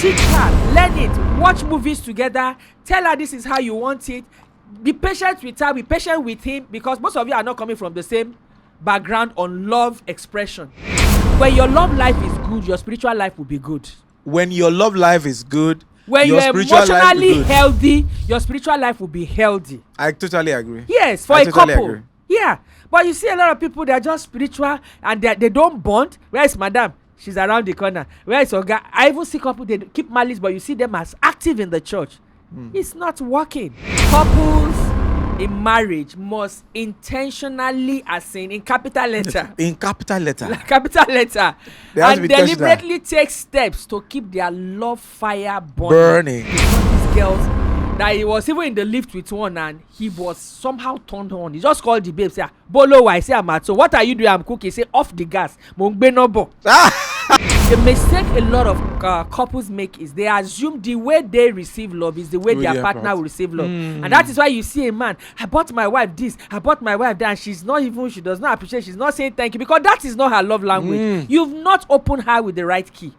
Teach her, learn it, watch movies together, tell her this is how you want it. Be patient with her, be patient with him, because most of you are not coming from the same background on love expression. When your love life is good, your spiritual life will be good. When your love life is good, when your you're emotionally healthy, your spiritual life will be healthy. I totally agree. Yes, for a couple. Agree. Yeah, but you see a lot of people, they're just spiritual and they don't bond. Where is madam? She's around the corner. Where is Oga? I even see couple, they keep malice, but you see them as active in the church. It's not working. Couples in marriage must intentionally, as in capital letter. In capital letter. Capital letter. And deliberately take steps to keep their love fire burning. These girls, that he was even in the lift with one and he was somehow turned on. He just called the babe, say, Bolo, I say I'm at. So what are you doing? I'm cooking. Say, off the gas. The mistake a lot of couples make is they assume the way they receive love is the way their partner will receive love. And that is why you see a man, I bought my wife this, I bought my wife that, and she does not appreciate, she's not saying thank you, because that is not her love language. You've not opened her with the right key.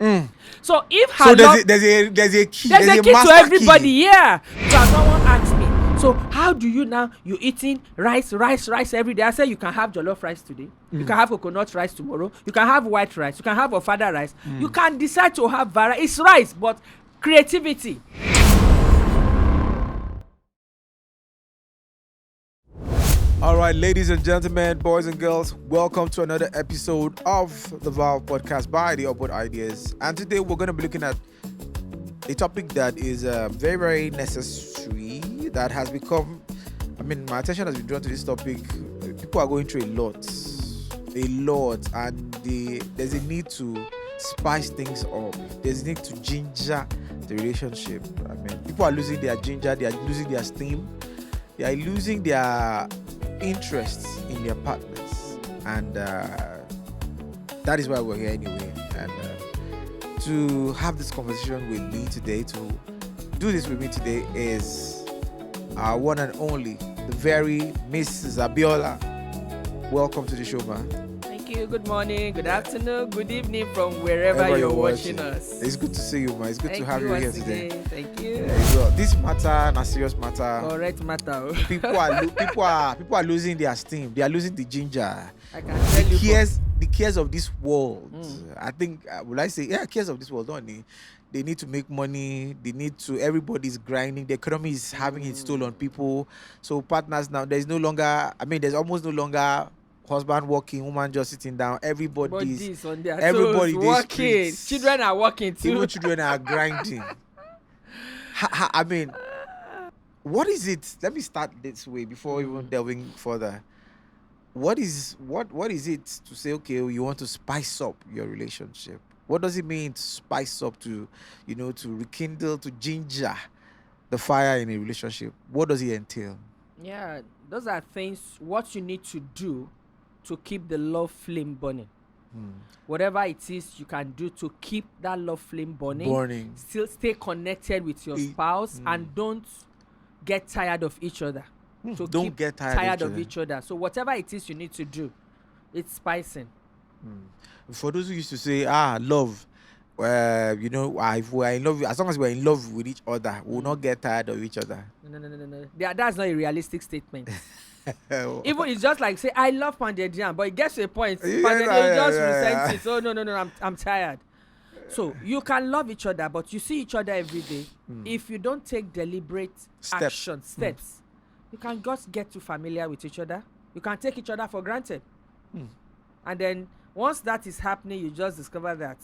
So if her there's a key. There's a key to everybody. Yeah. So someone asked me, so how do you now, you eating rice every day? I said you can have jollof rice today, you can have coconut rice tomorrow, you can have white rice, you can have ofada rice, you can decide to have variety. It's rice, but creativity. All right, ladies and gentlemen, boys and girls, welcome to another episode of the Val Podcast by The Upward Ideas. And today we're going to be looking at a topic that is very, very necessary, that has become, my attention has been drawn to this topic. People are going through a lot, and there's a need to spice things up. There's a need to ginger the relationship. People are losing their ginger, they are losing their steam, they are losing their interests in their partners, and that is why we're here anyway. And to have this conversation with me today, to do this with me today, is our one and only, the very Mrs. Abiola. Welcome to the show, man. Thank you. Good morning, good afternoon, good evening from wherever you're watching us. It's good to see you, man. It's good to have you here today. Thank you. This matter, a serious matter. Correct matter. People are losing their steam. They are losing the ginger. I can tell you. The cares of this world. I think, cares of this world, don't they? They need to make money. Everybody's grinding. The economy is having its toll on people. So partners now, there's almost no longer husband working, woman just sitting down. Everybody's working. Children are working too. Even children are grinding. What is it? Let me start this way before even delving further. What is it to say, okay, you want to spice up your relationship? What does it mean to spice up, to rekindle, to ginger the fire in a relationship? What does it entail? Yeah, those are things, what you need to do to keep the love flame burning. Whatever it is you can do to keep that love flame burning. Still stay connected with your spouse and don't get tired of each other. So don't get tired of each other. So whatever it is you need to do, it's spicing. For those who used to say, love, if we're in love, as long as we're in love with each other, we'll not get tired of each other. No. That's not a realistic statement. Even it's just like say, I love Pounded Jam, but it gets to a point, Pounded Jam just resents it. So no, I'm tired. So you can love each other, but you see each other every day. If you don't take deliberate steps, you can just get too familiar with each other. You can take each other for granted. And then once that is happening, you just discover that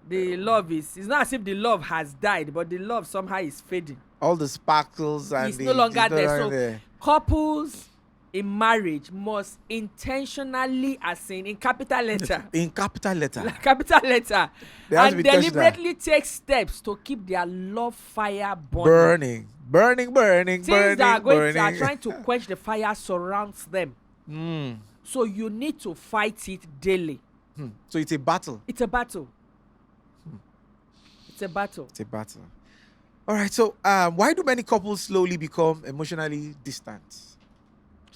the love it's not as if the love has died, but the love somehow is fading. All the sparkles and it's no longer there. So couples in marriage must intentionally, as in capital letter. In capital letter. Capital letter. And deliberately take steps to keep their love fire burning. Burning. Things that are trying to quench the fire surrounds them. So you need to fight it daily. So it's a battle. It's a battle. All right. So why do many couples slowly become emotionally distant?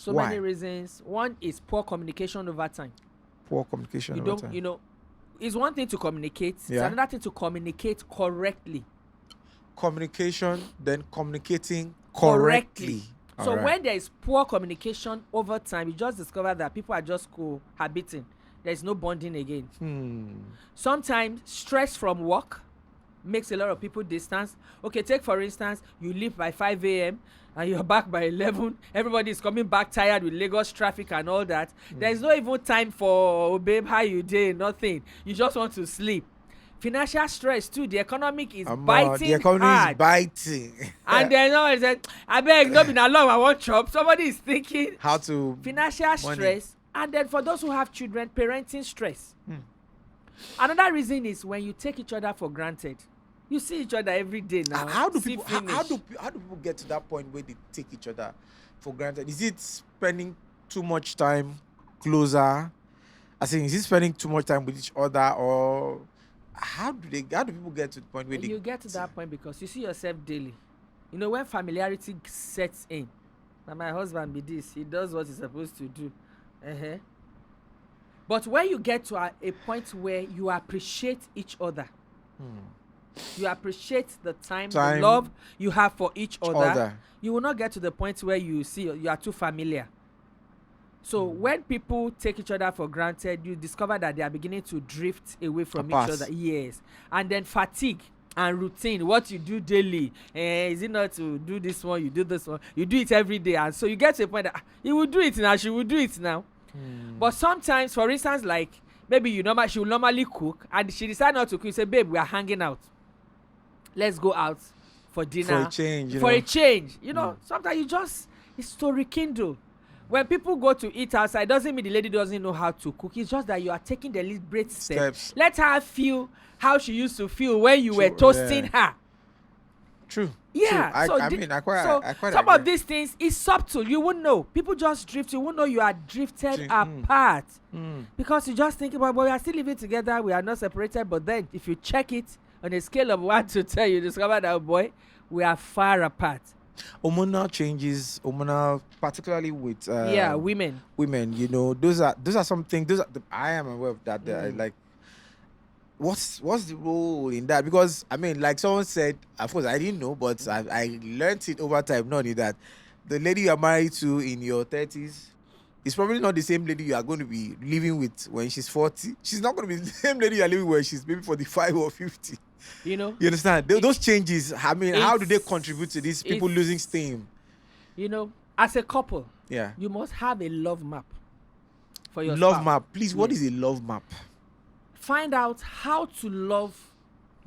Many reasons. One is poor communication over time. Poor communication over time. it's one thing to communicate. Yeah. It's another thing to communicate correctly. Communication, then communicating correctly. So Alright. when there is poor communication over time, you just discover that people are just cohabiting. There is no bonding again. Sometimes stress from work makes a lot of people distance. Okay, take for instance, you leave by 5 a.m. and you're back by 11. Everybody is coming back tired with Lagos traffic and all that. There is no even time for, oh, babe, how you doing? Nothing. You just want to sleep. Financial stress too. The economic is biting The economy hard. is biting. And then no one said, I beg, no be na long I want chop. Somebody is thinking How to financial stress. And then for those who have children, parenting stress. Another reason is when you take each other for granted. You see each other every day now. How do people get to that point where they take each other for granted? Is it spending too much time closer? I think, is it spending too much time with each other, or how do people get to the point where you get to that point because you see yourself daily. You know, when familiarity sets in, now my husband be this, he does what he's supposed to do. But when you get to a point where you appreciate each other, you appreciate the time, the love you have for each other, you will not get to the point where you see you are too familiar. So when people take each other for granted, you discover that they are beginning to drift away from each other. Yes. And then fatigue and routine, what you do daily, is it not to do this one, you do this one, you do it every day, and so you get to a point that you will do it now, she will do it now. But sometimes, for instance, like maybe she will normally cook and she decide not to cook. You say, babe, we are hanging out, let's go out for dinner, for a change, you know. Sometimes it's to rekindle. When people go to eat outside, doesn't mean the lady doesn't know how to cook. It's just that you are taking the deliberate steps. Let her feel how she used to feel when you were toasting her. True. Yeah. True. I quite some agree. of these things is subtle. You won't know. People just drift. You won't know you are drifted apart. Because you just think about, well, we are still living together. We are not separated. But then if you check it on a scale of 1 to 10, you discover that, oh boy, we are far apart. Hormonal changes, particularly with women, you know, those are something, I am aware of that. Like, what's the role in that? Because I mean, like someone said, of course I didn't know, but I learned it over time. Not only that, the lady you are married to in your 30s is probably not the same lady you are going to be living with when she's 40. She's not going to be the same lady you are living with when she's maybe 45 or 50. You know, you understand? Those changes, I mean, how do they contribute to these people losing steam? You know, as a couple, you must have a love map for your spouse. Map, please. What is a love map? Find out how to love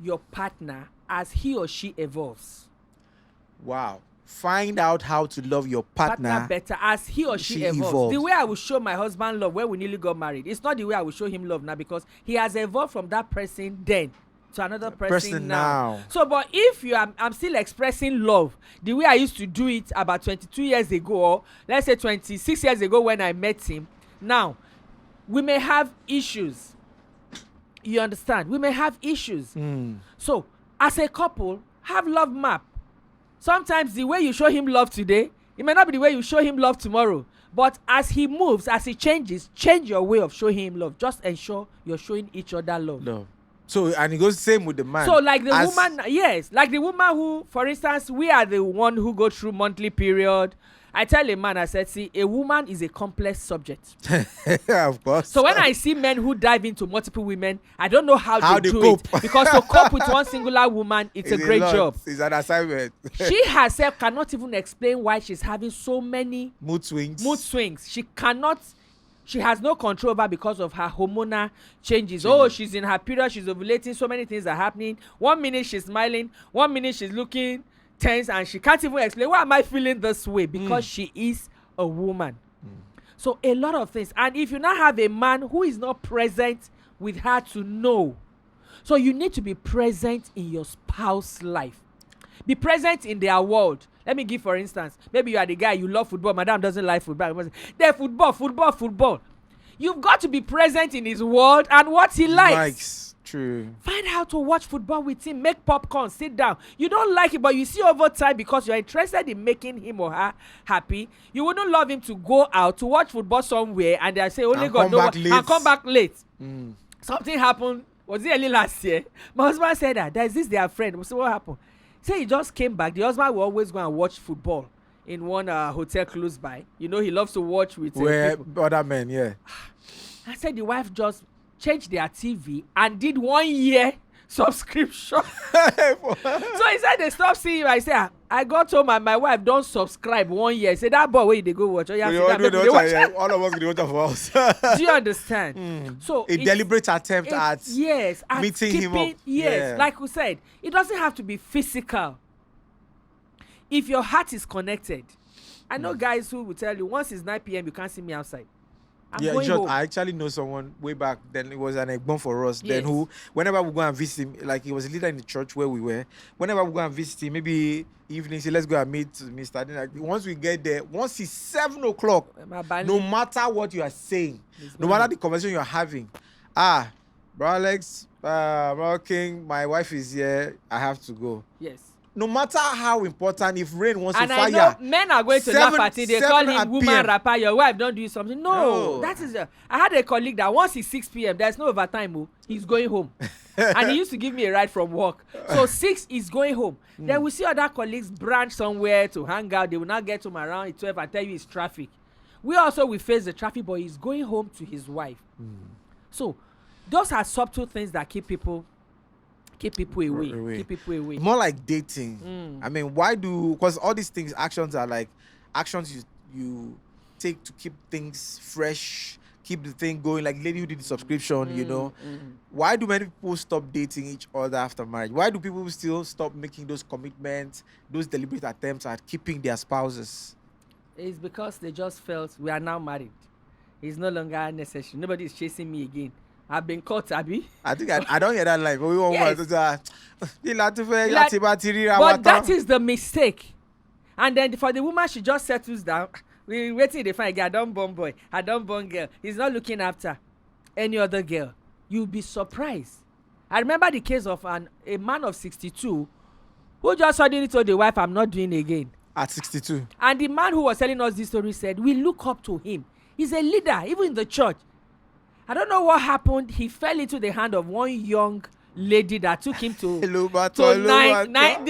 your partner as he or she evolves. Wow. Find out how to love your partner better as he or she evolves. The way I will show my husband love when we nearly got married, it's not the way I will show him love now, because he has evolved from that person then to another person now. So, but if I'm still expressing love the way I used to do it about 22 years ago, or let's say 26 years ago when I met him, now we may have issues. You understand? We may have issues. So, as a couple, have love map. Sometimes the way you show him love today, it may not be the way you show him love tomorrow. But as he moves, as he changes, change your way of showing him love. Just ensure you're showing each other love. So, and it goes the same with the man. So, like the woman, yes, like the woman who, for instance, we are the one who go through monthly period. I tell a man, I said, see, a woman is a complex subject. Of course. So when I see men who dive into multiple women, I don't know how they do it. Because to cope with one singular woman, it's a great job. It's an assignment. She herself cannot even explain why she's having so many mood swings. She has no control over because of her hormonal changes. She's in her period, she's ovulating, so many things are happening. 1 minute she's smiling, 1 minute she's looking tense, and she can't even explain why am I feeling this way, because she is a woman. So a lot of things. And if you now have a man who is not present with her to know, so you need to be present in your spouse's life. Be present in their world. Let me give, for instance, maybe you are the guy, you love football, madam doesn't like football. They're football. You've got to be present in his world and what he likes. True. Find how to watch football with him. Make popcorn. Sit down. You don't like it, but you see over time, because you're interested in making him or her happy, you wouldn't love him to go out to watch football somewhere and they say only God knows, and come back late. Something happened. Was it early last year? My husband said that there's this their friend. So what happened? Say he just came back. The husband will always go and watch football in one hotel close by. You know, he loves to watch with where people. other men, yeah. I said the wife just changed their TV and did 1 year subscription. So he said they stopped seeing him. I said, I got home and my wife don't subscribe 1 year. I said, that boy where they go watch? Oh, yeah, all of us can watch for us. Do you understand? So a deliberate attempt at meeting him up. Yes, like we said, it doesn't have to be physical. If your heart is connected, I know guys who will tell you once it's 9 p.m. you can't see me outside. I actually know someone way back then. It was an egbon for us. Then who, whenever we go and visit him, like he was a leader in the church where we were. Whenever we go and visit him, maybe evening, say let's go and meet Mr. Like once we get there, once it's 7 o'clock, no matter what you are saying, no matter the conversation you are having, bro Alex, bro King, my wife is here. I have to go. Yes. No matter how important, if rain wants to fire. And I know men are going to laugh at it. They call him woman rapper. Your wife don't do something. No. That is I had a colleague that once it's 6 p.m. there's no overtime. He's going home. And he used to give me a ride from work. So 6 is going home. Then we see other colleagues branch somewhere to hang out. They will not get home around 12 and tell you it's traffic. We also will face the traffic, but he's going home to his wife. So those are subtle things that keep people away. Keep people away. More like dating. I mean, because all these things, actions are like actions you take to keep things fresh, keep the thing going. Like lady who did the subscription, you know. Why do many people stop dating each other after marriage? Why do people still stop making those commitments, those deliberate attempts at keeping their spouses? It's because they just felt we are now married. It's no longer necessary. Nobody is chasing me again. I've been caught, Abby. I think I don't hear that line, but we won't want to but that is the mistake. And then for the woman, she just settles down. We waiting to find I don't born boy, I don't born girl. He's not looking after any other girl. You'll be surprised. I remember the case of a man of 62 who just suddenly told the wife, I'm not doing again. At 62. And the man who was telling us this story said, we look up to him. He's a leader, even in the church. I don't know what happened. He fell into the hand of one young lady that took him to the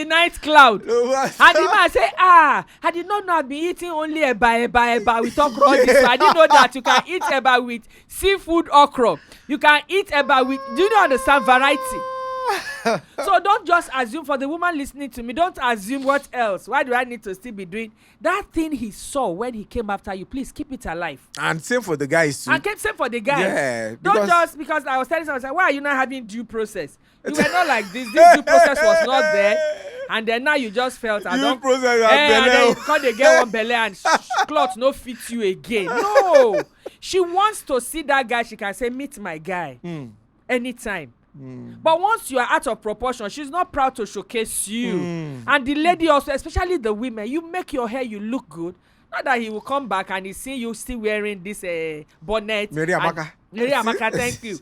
night cloud. And the man said, I did not know I've been eating only eba. We talk raw this. I didn't know that you can eat eba with seafood okra. You can eat eba with, do you not understand variety? So don't just assume, for the woman listening to me, don't assume what else. Why do I need to still be doing that thing he saw when he came after you? Please keep it alive. And same for the guys too. And same for the guys. Yeah, don't just because I was telling someone, I was like, why are you not having due process? You were not like this. This due process was not there. And then now you just felt I don't process and then you call the girl one belly and cloth no fit you again. No. She wants to see that guy. She can say, meet my guy anytime. But once you are out of proportion, she's not proud to showcase you. And the lady also, especially the women, you make your hair, you look good. Not that he will come back and he see you still wearing this bonnet. Mary Amaka, thank you.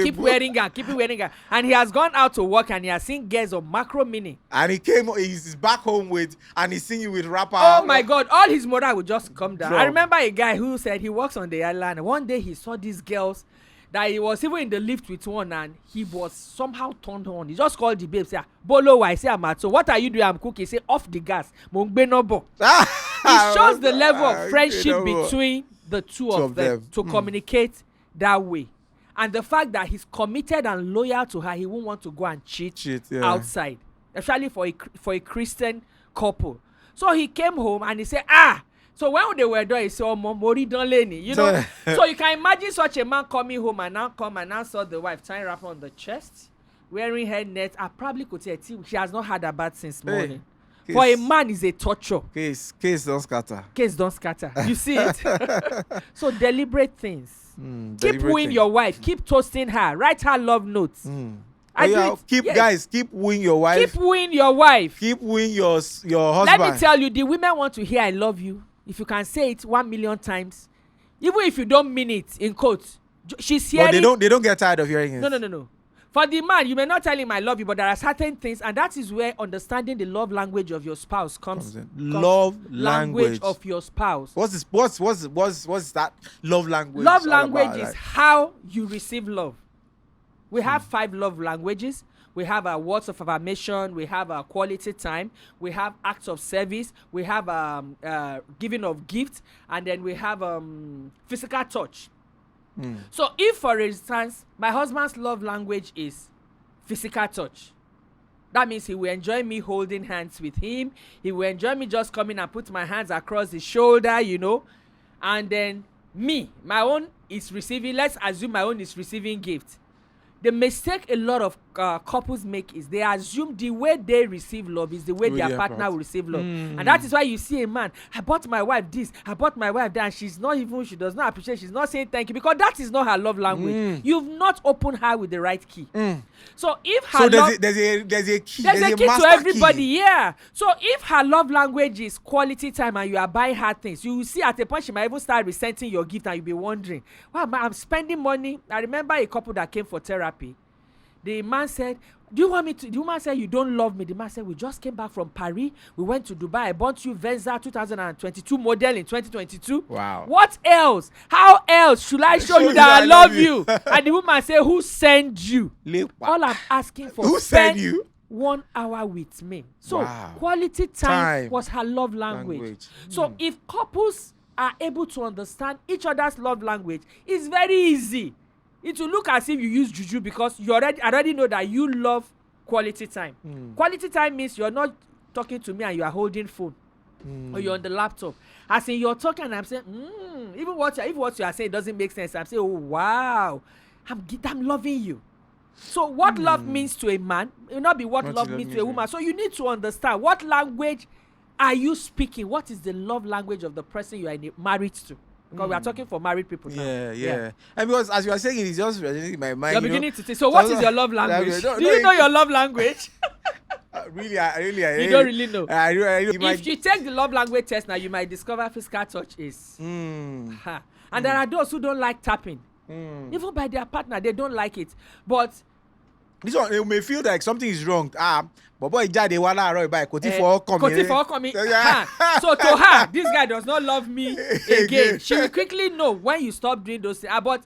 Keep wearing her. And he has gone out to work and he has seen girls of macro meaning. And he's back home and he's singing with rapper. Oh my God, all his morale would just come down. I remember a guy who said he works on the island. One day he saw these girls that he was even in the lift with one and he was somehow turned on. He just called the babe, say, Bolo, I say, I'm at. So what are you doing? I'm cooking. Say, off the gas. It shows the level of friendship between the two of them to communicate that way. And the fact that he's committed and loyal to her, he won't want to go and cheat outside, especially for a Christian couple. So he came home and he said, so when they were done, he said, Mori don't leni, you know. So you can imagine such a man coming home and now saw the wife tying wrapper on the chest, wearing her net. I probably could say she has not had a bath since morning. For a man, is a torture. Case don't scatter. Case don't scatter. You see it? So deliberate things. Keep wooing your wife. Keep toasting her. Write her love notes. Guys, keep wooing your wife. Keep wooing your wife. Keep wooing your husband. Let me tell you, the women want to hear I love you. If you can say it 1 million times, even if you don't mean it in quotes, she's hearing. But they don't get tired of hearing it. No. For the man, you may not tell him I love you, but there are certain things, and that is where understanding the love language of your spouse comes in. Love language of your spouse. What's that love language? Love language is how you receive love. We have 5 love languages. We have our words of affirmation. We have our quality time. We have acts of service. We have giving of gifts, and then we have physical touch. So if, for instance, my husband's love language is physical touch, that means he will enjoy me holding hands with him. He will enjoy me just coming and put my hands across his shoulder, and then my own is receiving. Let's assume my own is receiving gifts. The mistake a lot of couples make is they assume the way they receive love is the way their partner will receive love. And that is why you see a man, I bought my wife this, I bought my wife that, and she does not appreciate, she's not saying thank you, because that is not her love language. You've not opened her with the right key. So if her there's a key. There's a key to everybody, yeah. So if her love language is quality time and you are buying her things, you will see at a point she might even start resenting your gift, and you'll be wondering, wow, I'm spending money. I remember a couple that came for therapy. The man said, the woman said, you don't love me. The man said, we just came back from Paris. We went to Dubai. I bought you Venza 2022 model in 2022. Wow. What else? How else should I show you that I love you? And the woman said, who sent you? All I'm asking for, who sent you? 1 hour with me. So quality time was her love language. So if couples are able to understand each other's love language, it's very easy. It will look as if you use juju, because you already know that you love quality time. Quality time means you're not talking to me and you are holding phone, or you're on the laptop. As in, you're talking and I'm saying, even if what you are saying doesn't make sense, I'm saying, oh wow, I'm loving you. So what love means to a man will not be what love means to a woman. So you need to understand, what language are you speaking? What is the love language of the person you are married to? Because we are talking for married people now. Yeah. And because as you are saying, it's just resonating in my mind. You're beginning to think. So what is your love language? Do you know your love language? Really, you don't really know. If you take the love language test now, you might discover physical touch is. And there are those who don't like tapping. Even by their partner, they don't like it. But this one, you may feel like something is wrong. But boy, they wala by koti for coming. So to her, this guy does not love me again. She will quickly know when you stop doing those things. But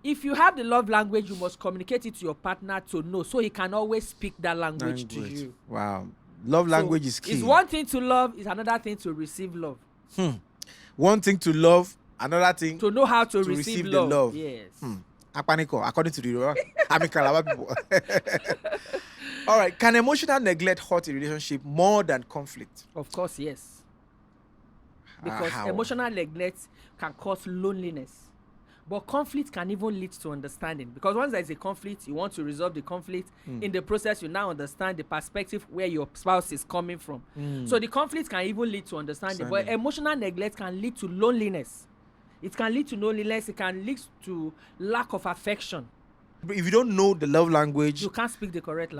if you have the love language, you must communicate it to your partner to know, so he can always speak that language. To you. Wow, love language is key. It's one thing to love, it's another thing to receive love. One thing to love, another thing to know how to receive love. The love. Yes. According to the Calabar people. All right. Can emotional neglect hurt a relationship more than conflict? Of course, yes. Because emotional neglect can cause loneliness. But conflict can even lead to understanding. Because once there is a conflict, you want to resolve the conflict. In the process, you now understand the perspective where your spouse is coming from. So the conflict can even lead to understanding. But emotional neglect can lead to loneliness. It can lead to loneliness. It can lead to lack of affection. But if you don't know the love language, you can't speak the correct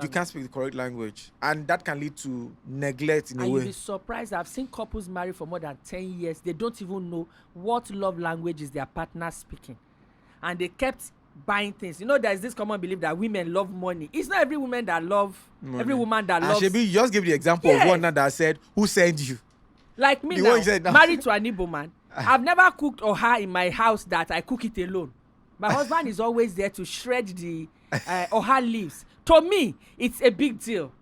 language. And that can lead to neglect in a way. You'll be surprised. I've seen couples married for more than 10 years. They don't even know what love language is their partner speaking. And they kept buying things. There's this common belief that women love money. It's not every woman that loves money. Every woman that loves. Shebi, you just give the example of one that said, who sent you? Like me now, married to an Igbo man. I've never cooked oha in my house that I cook it alone. My husband is always there to shred the oha leaves. To me, it's a big deal.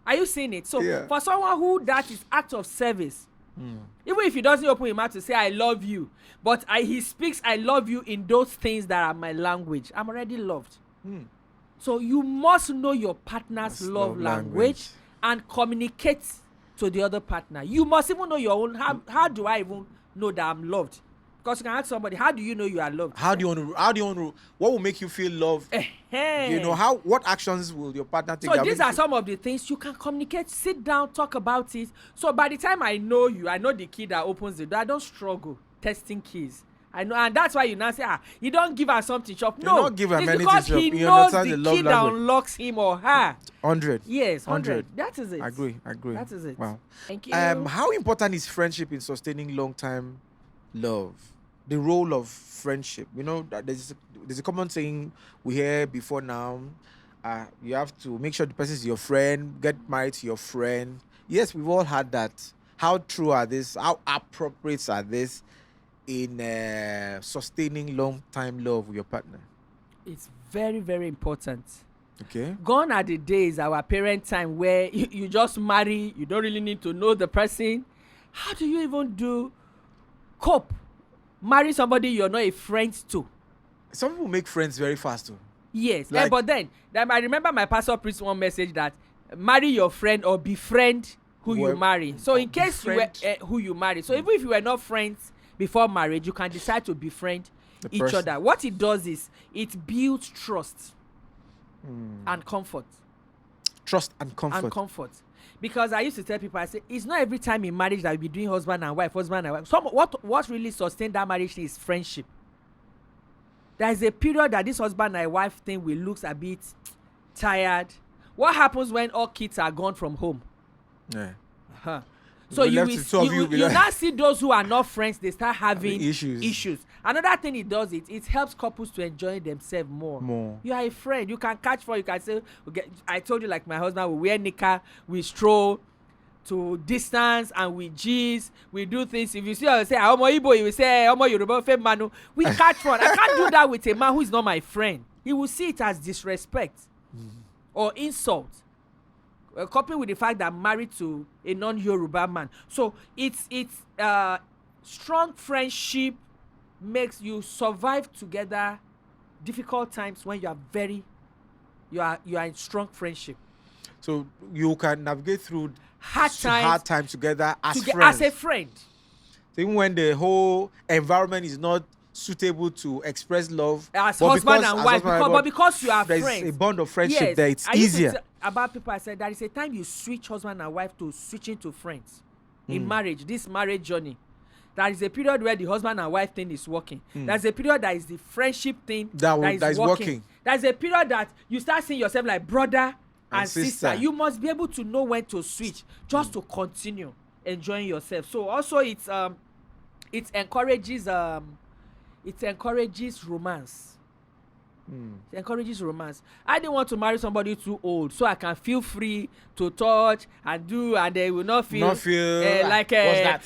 Are you seeing it? So for someone who that is act of service, even if he doesn't open his mouth to say I love you, but he speaks I love you in those things that are my language, I'm already loved. So you must know your partner's love language and communicate to the other partner. You must even know your own. How do I even know that I'm loved? Because you can ask somebody, how do you know you are loved? How do you want to what will make you feel loved? What actions will your partner take? So these are some of the things you can communicate. Sit down, talk about it. So by the time I know you, I know the key that opens the door. I don't struggle testing keys. I know, and that's why you now say, you don't give her something shop. No, don't give her it's anything because shop. He knows the key that unlocks him or her. 100. Yes, 100. That is it. I agree. That is it. Wow. Thank you. How important is friendship in sustaining long-time love? The role of friendship. That there's a common saying we hear before now. You have to make sure the person is your friend. Get married to your friend. Yes, we've all had that. How true are this? How appropriate are this in sustaining long-time love with your partner? It's very, very important. Okay. Gone are the days, our parent time, where you just marry, you don't really need to know the person. How do you even cope? Marry somebody you're not a friend to. Some people make friends very fast too. Yes, but then I remember my pastor preached one message that marry your friend or befriend who you marry. So in case you were who you marry, so even if you were not friends before marriage, you can decide to befriend each other. What it does is it builds trust and comfort. Trust and comfort. Because I used to tell people, I say, it's not every time in marriage that we be doing husband and wife. What really sustains that marriage is friendship. There is a period that this husband and wife thing will look a bit tired. What happens when all kids are gone from home? Yeah. Uh-huh. So you now see those who are not friends, they start having issues. Another thing it does, it helps couples to enjoy themselves more. You are a friend. You can catch fun. You can say, okay, I told you, like my husband, we wear knicker, we stroll to distance, and we G's, we do things. If you see us say Omo Igbo, you will say Omo Yoruba Fe Manu. We catch fun. I can't do that with a man who is not my friend. He will see it as disrespect or insult. Coupled with the fact that I'm married to a non-Yoruba man. So it's strong friendship makes you survive together difficult times when you are in strong friendship. So you can navigate through hard times together as friends. As a friend. Even when the whole environment is not suitable to express love as husband and wife, because you are friends, there's a bond of friendship there. It's easier. About people, I said there is a time you switch husband and wife to switching to friends in marriage. This marriage journey, there is a period where the husband and wife thing is working. There's a period that is the friendship thing that is working. There's a period that you start seeing yourself like brother and sister. You must be able to know when to switch just to continue enjoying yourself. So also it encourages romance. It encourages romance. I didn't want to marry somebody too old, so I can feel free to touch and do, and they will not feel like what's that?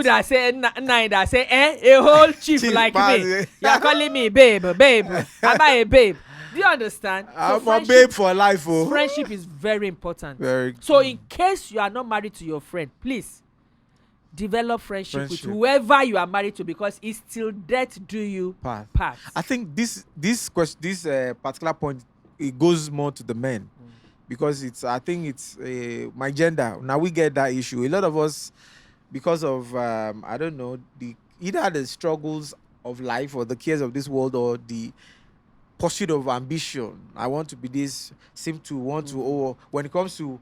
That say that say a whole chief like me. You're calling me babe. Am I a babe? Do you understand? I'm a babe for life. Oh. Friendship is very important. So in case you are not married to your friend, please develop friendship with whoever you are married to, because it's till death do you part. I think this particular point, it goes more to the men, because I think it's my gender. Now we get that issue. A lot of us, because of I don't know, either the struggles of life or the cares of this world or the pursuit of ambition. I want to be this. Seem to want to. Or when it comes to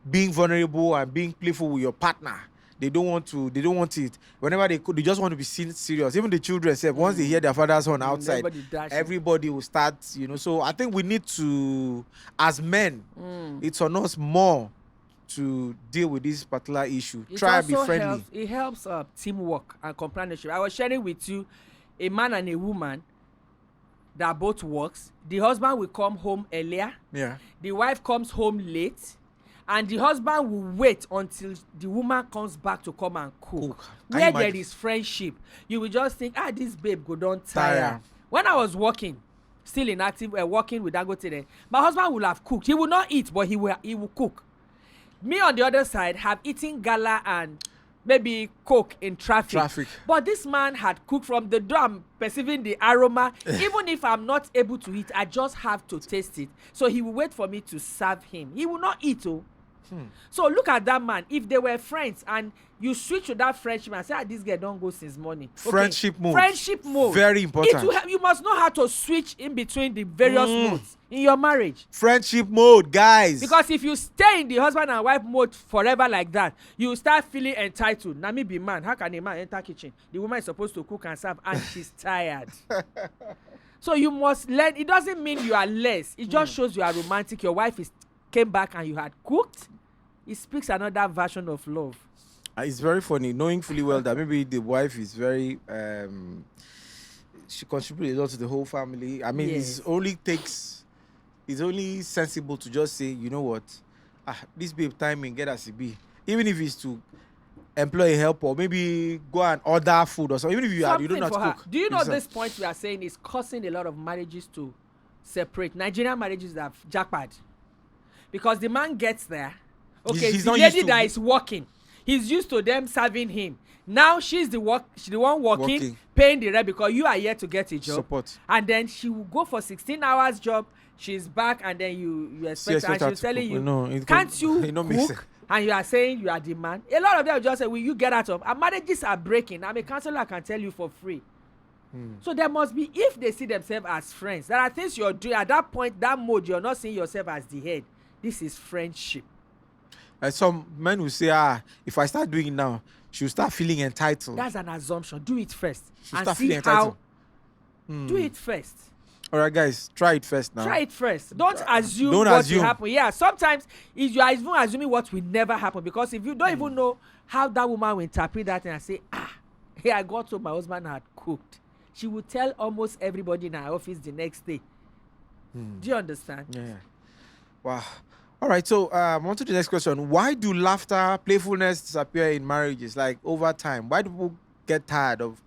being vulnerable and being playful with your partner, they don't want it. Whenever they just want to be seen serious. Even the children say, once they hear their father's horn outside, everybody will start, So I think we need to, as men, it's on us more to deal with this particular issue. Try and be friendly. It helps teamwork and companionship. I was sharing with you a man and a woman that both works. The husband will come home earlier. Yeah. The wife comes home late. And the husband will wait until the woman comes back to come and cook. Where there is friendship, you will just think, this babe go don't tire. When I was working, still inactive, working with Dangote, my husband will have cooked. He will not eat, but he will cook. Me on the other side have eaten gala and maybe coke in traffic. But this man had cooked from the door. I'm perceiving the aroma. Even if I'm not able to eat, I just have to taste it. So he will wait for me to serve him. He will not eat. So look at that man. If they were friends and you switch to that friendship and say, this girl don't go since morning. Friendship mode. Very important. You must know how to switch in between the various modes in your marriage. Friendship mode, guys. Because if you stay in the husband and wife mode forever like that, you start feeling entitled. Now me be man. How can a man enter kitchen? The woman is supposed to cook and serve and she's tired. So you must learn. It doesn't mean you are less. It just shows you are romantic. Your wife came back and you had cooked. It speaks another version of love. It's very funny, knowing fully well that maybe the wife is very, she contributes a lot to the whole family. I mean, it's only sensible to just say, you know what, this babe timing, get us a B. Even if it's to employ a help or maybe go and order food or something, even if you don't know how to cook. Do you know this point we are saying is causing a lot of marriages to separate. Nigerian marriages have jackpot because the man gets there. Okay, He's the not lady used to- that is working, he's used to them serving him. Now she's the one working, paying the rent because you are here to get a job. Support. And then she will go for 16 hours job. She's back, and then you expect her, and she's telling you, can't you cook? And you are saying you are the man. A lot of them will just say, will you get out of? And marriages are breaking. I'm a counselor, I can tell you for free. So there must be, if they see themselves as friends, there are things you're doing at that point, that mode, you're not seeing yourself as the head. This is friendship. Some men will say, if I start doing it now, she'll start feeling entitled. That's an assumption. Do it first. She'll and start see feeling how. entitled. Do it first. All right, guys, try it first now. Try it first. Don't assume Don't what assume. will happen. Yeah, sometimes if you are even assuming what will never happen, because if you don't even know how that woman will interpret that and say, hey, I got to my husband had cooked, she will tell almost everybody in her office the next day. Do you understand? Yeah. Wow. All right, so on to the next question. Why do laughter, playfulness disappear in marriages, like over time? Why do people get tired of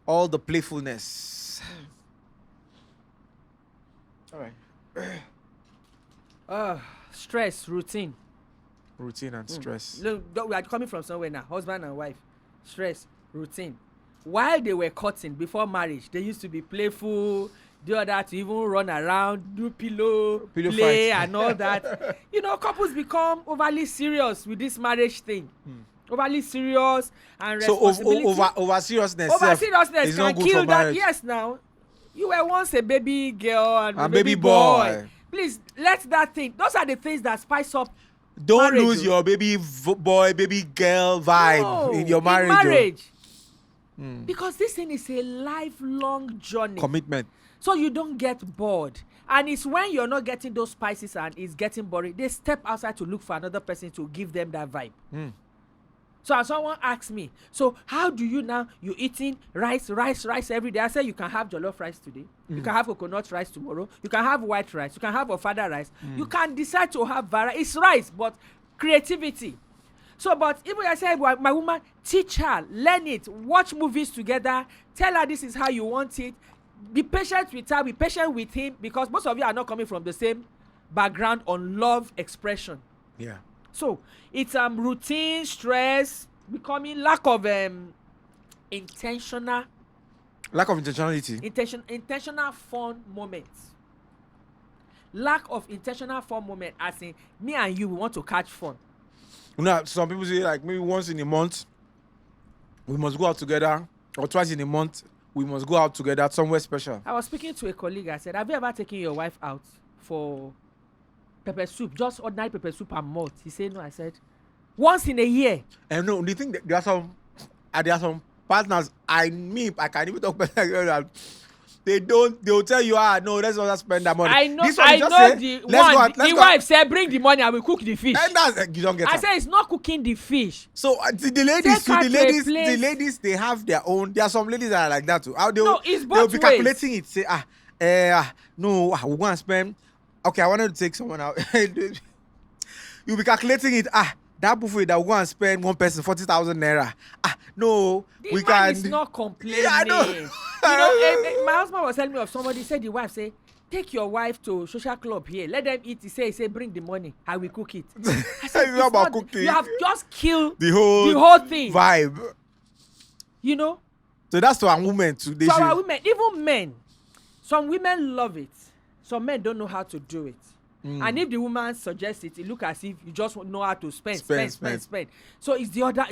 all the playfulness? All right. Stress, routine. Routine and stress. Look, we are coming from somewhere now. Husband and wife. Stress, routine. While they were courting before marriage, they used to be playful, do all that, to even run around, do pillow play fight. and all that. Couples become overly serious with this marriage thing. Overly serious and responsibility. So over seriousness. Over seriousness is can not good kill for that. marriage. Yes, now. You were once a baby girl and a baby boy. Please, let that thing. Those are the things that spice up. Don't marriage, lose your baby boy, baby girl vibe in your marriage. Because this thing is a lifelong journey. Commitment. So you don't get bored. And it's when you're not getting those spices and it's getting boring, they step outside to look for another person to give them that vibe. So as someone asks me, so how do you now, you eating rice every day? I say you can have jollof rice today. You can have coconut rice tomorrow. You can have white rice. You can have ofada rice. You can decide to have variety. It's rice, but creativity. So, but even I say, well, my woman, teach her, learn it, watch movies together, tell her this is how you want it. Be patient with her, be patient with him, because most of you are not coming from the same background on love expression. Yeah. So it's routine, stress, becoming lack of intentional Intentionality. Intentional fun moments. Lack of intentional fun moment, as in me and you, we want to catch fun. Some people say like maybe once in a month we must go out together, or twice in a month we must go out together somewhere special. I was speaking to a colleague. I said, have you ever taken your wife out for pepper soup, just ordinary pepper soup and malt? He said no. I said, once in a year. And no, do you think that there are some partners I can even talk about that they'll tell you, no, let's not spend that money. I know, the wife said, bring the money, I will cook the fish. And that's, you don't get I said, it's not cooking the fish. So the ladies, they have their own. There are some ladies that are like that too. No, it's both they'll be ways. calculating it. Say, no, we're gonna spend. Okay, I wanted to take someone out. You'll be calculating it. That buffet that we're gonna spend one person 40,000 naira. No, the we man can. is not complaining. Yeah, I know. My husband was telling me of somebody said the wife say, take your wife to social club here. Let them eat. He say, bring the money. I will cook it. I said, it's not about cooking. You have just killed the whole thing. Vibe. So that's to our women too. To our women, even men. Some women love it. Some men don't know how to do it. And if the woman suggests it, it look as if you just know how to spend. So it's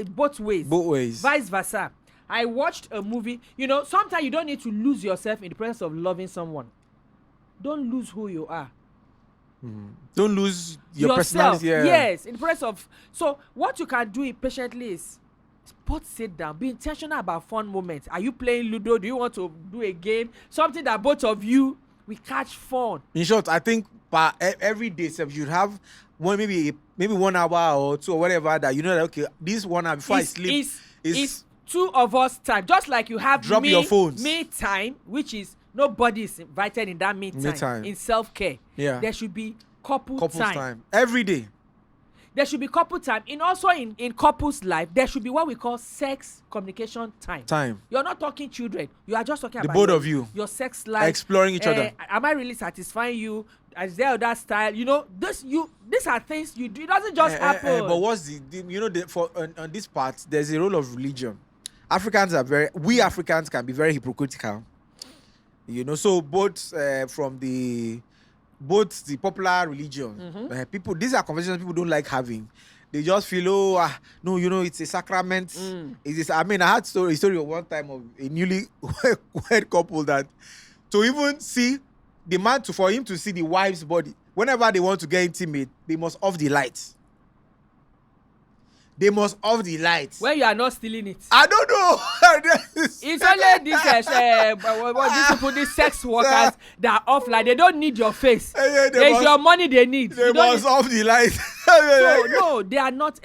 both ways. Both ways. Vice versa. I watched a movie. Sometimes you don't need to lose yourself in the presence of loving someone. Don't lose who you are. Don't lose your yourself. personality. Yeah. Yes, in the presence of. So what you can do patiently is both sit down, be intentional about fun moments. Are you playing Ludo? Do you want to do a game? Something that both of you will catch fun. In short, I think every day you'd have maybe 1 hour or two or whatever that that okay, this 1 hour before I sleep is two of us time. Just like you have drop your phones. Me time, which is nobody is invited in that me time. In self-care. Yeah. There should be couples time. Every day. there should be couple time. In couples life, there should be what we call sex communication time. You're not talking children. You are just talking about both of you, your sex life, exploring each other. Am I really satisfying you? Is there that style? These are things you do. It doesn't just happen. But what's on this part, there's a role of religion. We Africans can be very hypocritical. So both the popular religion, people, these are conversations people don't like having. They just feel, no, it's a sacrament. I had a story of one time of a newly wed couple that to even see the man, for him to see the wife's body, whenever they want to get intimate, they must off the lights. When you are not stealing it. I don't know. It's only these sex workers that are offline. They don't need your face. It's your money they need. They must off the lights. No, they are not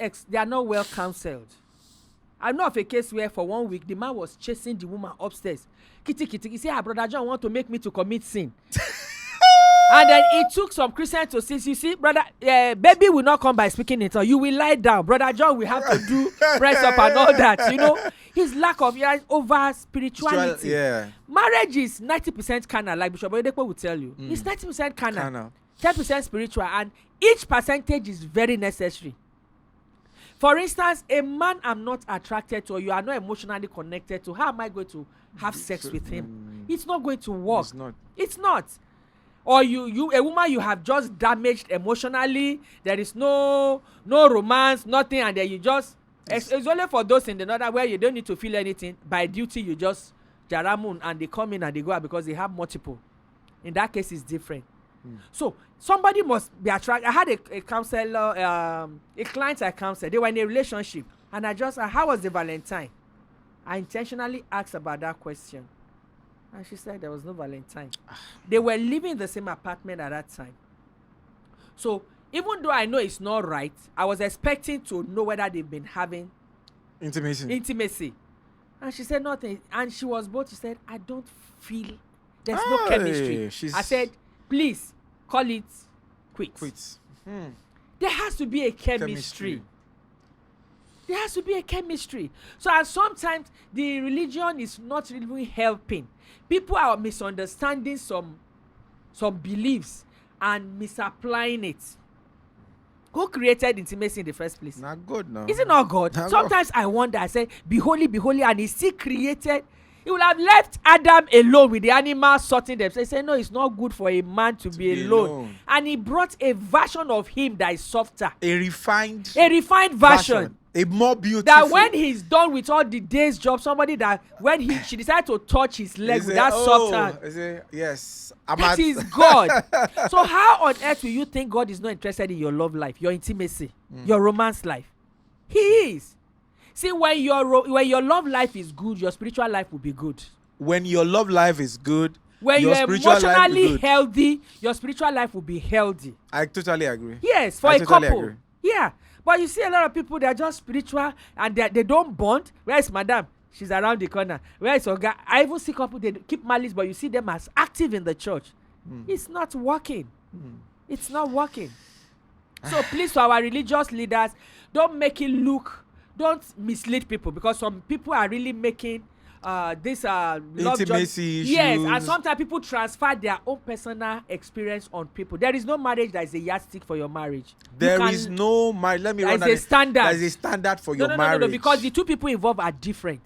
well counseled. I know of a case where for 1 week the man was chasing the woman upstairs. Kitty. He said, "Her brother John want to make me to commit sin." And then it took some Christians to say, "You see, brother, baby will not come by speaking it. Or you will lie down. Brother John will have to do press up and all that." His lack of over spirituality. Yeah. Marriage is 90% carnal, like Bishop Oyedepo will tell you. It's 90% carnal, 10% spiritual, and each percentage is very necessary. For instance, a man I'm not attracted to, or you are not emotionally connected to, how am I going to have sex with him? It's not going to work. It's not. Or a woman you have just damaged emotionally, there is no romance, nothing, and then you just it's only for those in the other where you don't need to feel anything. By duty you just jaramun and they come in and they go out because they have multiple. In that case it's different. So somebody must be attracted. I had a counselor, a client I counseled. They were in a relationship, and I just how was the Valentine? I intentionally asked about that question. And she said there was no Valentine. They were living in the same apartment at that time. So even though I know it's not right, I was expecting to know whether they've been having intimacy. And she said nothing. And she was both. She said, "I don't feel there's no chemistry." I said, "Please call it quits." There has to be a chemistry. There has to be a chemistry. So, and sometimes the religion is not really helping. People are misunderstanding some beliefs and misapplying it. Who created intimacy in the first place? Not God, no. Is it not God? Sometimes I wonder, I say, be holy, and he still created. He would have left Adam alone with the animals sorting them. So he said, no, it's not good for a man to be alone. And he brought a version of him that is softer. A refined version. A more beautiful. That when he's done with all the day's job, somebody that when she decided to touch his leg with that soft hand. Yes. That is God. So how on earth will you think God is not interested in your love life, your intimacy, your romance life? He is. See, when your love life is good, your spiritual life will be good. When your love life is good, when you're emotionally healthy, your spiritual life will be healthy. I totally agree. Yes, for a couple. Agree. Yeah. But you see a lot of people, they are just spiritual and they don't bond. Where is Madam? She's around the corner. Where is Oga? I even see couple, they keep malice, but you see them as active in the church. It's not working. It's not working. So please, to our religious leaders, don't don't mislead people, because some people are really making this intimacy issues. Yes, and sometimes people transfer their own personal experience on people. There is no marriage that is a yardstick for your marriage. There is no marriage. Let me run that. There is a standard for your marriage. No, because the two people involved are different.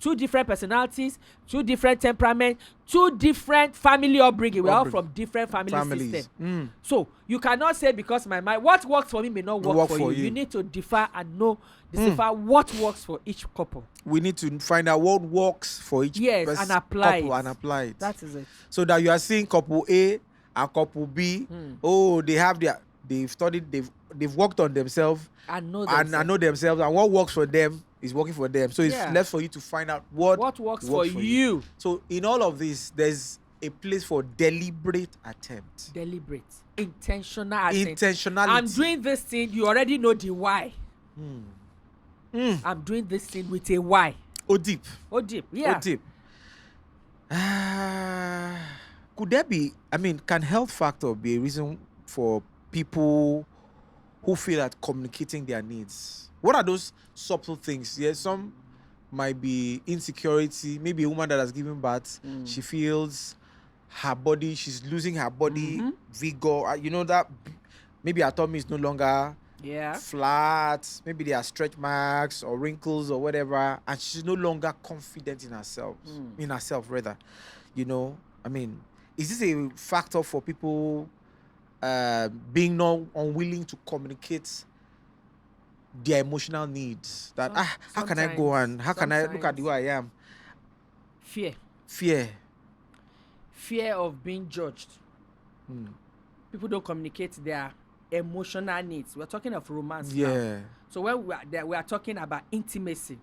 Two different personalities, two different temperaments, two different family upbringing. We're all from different family systems. So you cannot say because what works for me may not work for you. You need to differ and know what works for each couple. We need to find out what works for each and apply couple and apply it. That is it. So that you are seeing couple A and couple B. They've studied, they've worked on themselves and know themselves, and what works for them is working for them. So it's left for you to find out what works for you. So in all of this, there's a place for deliberate attempt. Intentionality. I'm doing this thing, you already know the why. I'm doing this thing with a why. Deep. Yeah. Deep. Could there be, can health factor be a reason for people who fail at communicating their needs. What are those subtle things? Yes, some might be insecurity. Maybe a woman that has given birth, she feels her body, she's losing her body vigor. You know that maybe her tummy is no longer flat. Maybe there are stretch marks or wrinkles or whatever, and she's no longer confident in herself. In herself, rather. You know, I mean, is this a factor for people being not unwilling to communicate their emotional needs? That how can I go and how can I look at who I am? Fear of being judged. People don't communicate their emotional needs. We're talking of romance now. So when we are talking about intimacy,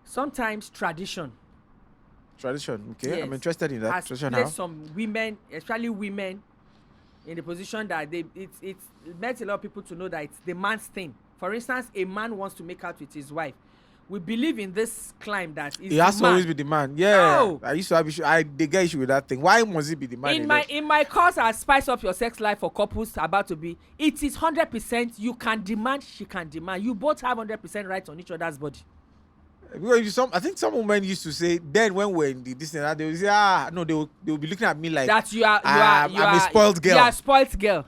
sometimes tradition, okay. Yes, I'm interested in that. Has placed some women, especially women, in the position that it's meant a lot of people to know that it's the man's thing. For instance, a man wants to make out with his wife. We believe in this climb that it has to always be the man. No. I used to have issue. They get issue with that thing. Why must it be the man? In my course, I spice up your sex life for couples about to be. It is 100%. You can demand, she can demand. You both have 100% rights on each other's body. Because I think some women used to say then when we're in the this and that, they would say no, they will be looking at me like that I'm a spoiled girl. You are a spoiled girl.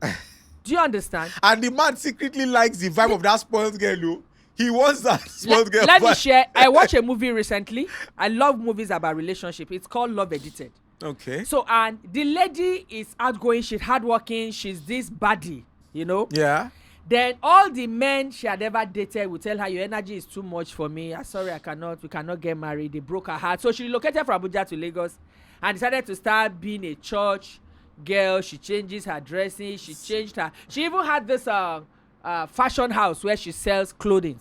Do you understand? And the man secretly likes the vibe of that spoiled girl. No? He wants that spoiled girl. Let me share. I watched a movie recently. I love movies about relationship. It's called Love Edited. Okay. So, and the lady is outgoing. She's hardworking. She's this baddie, you know. Yeah. Then all the men she had ever dated would tell her, your energy is too much for me. I'm sorry, we cannot get married. They broke her heart. So she relocated from Abuja to Lagos and decided to start being a church girl. She changes her dressing. She changed her. She even had this fashion house where she sells clothing.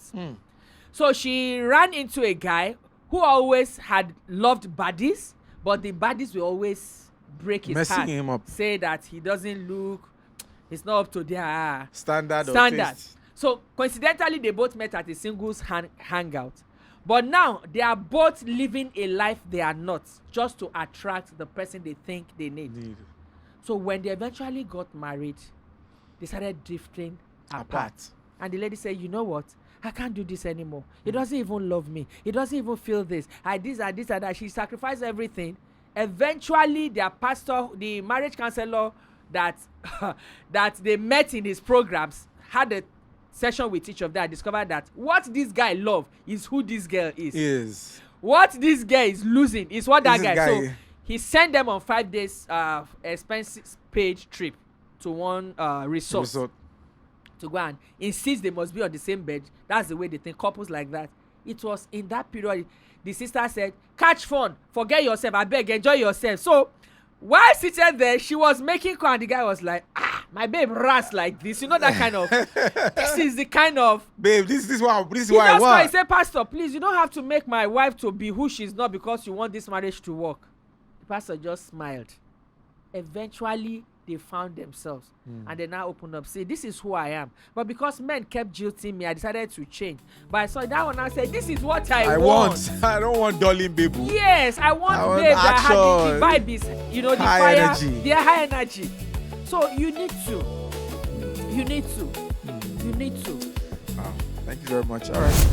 So she ran into a guy who always had loved baddies, but the baddies will always break his heart. Messing him up. Say that he doesn't look, it's not up to their standard. So coincidentally, they both met at a singles hangout. But now they are both living a life they are not, just to attract the person they think they need. So when they eventually got married, they started drifting apart. And the lady said, you know what? I can't do this anymore. He doesn't even love me. He doesn't even feel this. This and that. She sacrificed everything. Eventually, their pastor, the marriage counselor that they met in his programs, had a session with each of them. Discovered that what this guy loves is who this girl is. What this guy is losing is what that guy. So he sent them on 5 days expenses paid trip to one resort to go and insist they must be on the same bed. That's the way they think. Couples like that. It was in that period the sister said, catch fun, forget yourself, I beg, enjoy yourself. So while sitting there, she was making call and the guy was like, my babe rats like this. You know that kind of this is the kind of babe, this is what I want. He said, pastor, please, you don't have to make my wife to be who she's not because you want this marriage to work. The pastor just smiled. Eventually they found themselves and they now opened up, say, this is who I am. But because men kept jilting me, I decided to change. But I saw that one and said, this is what I want. I don't want darling baby. Yes, I want babe that had the vibe is, the high fire energy. The high energy. So you need to Wow, thank you very much. All right.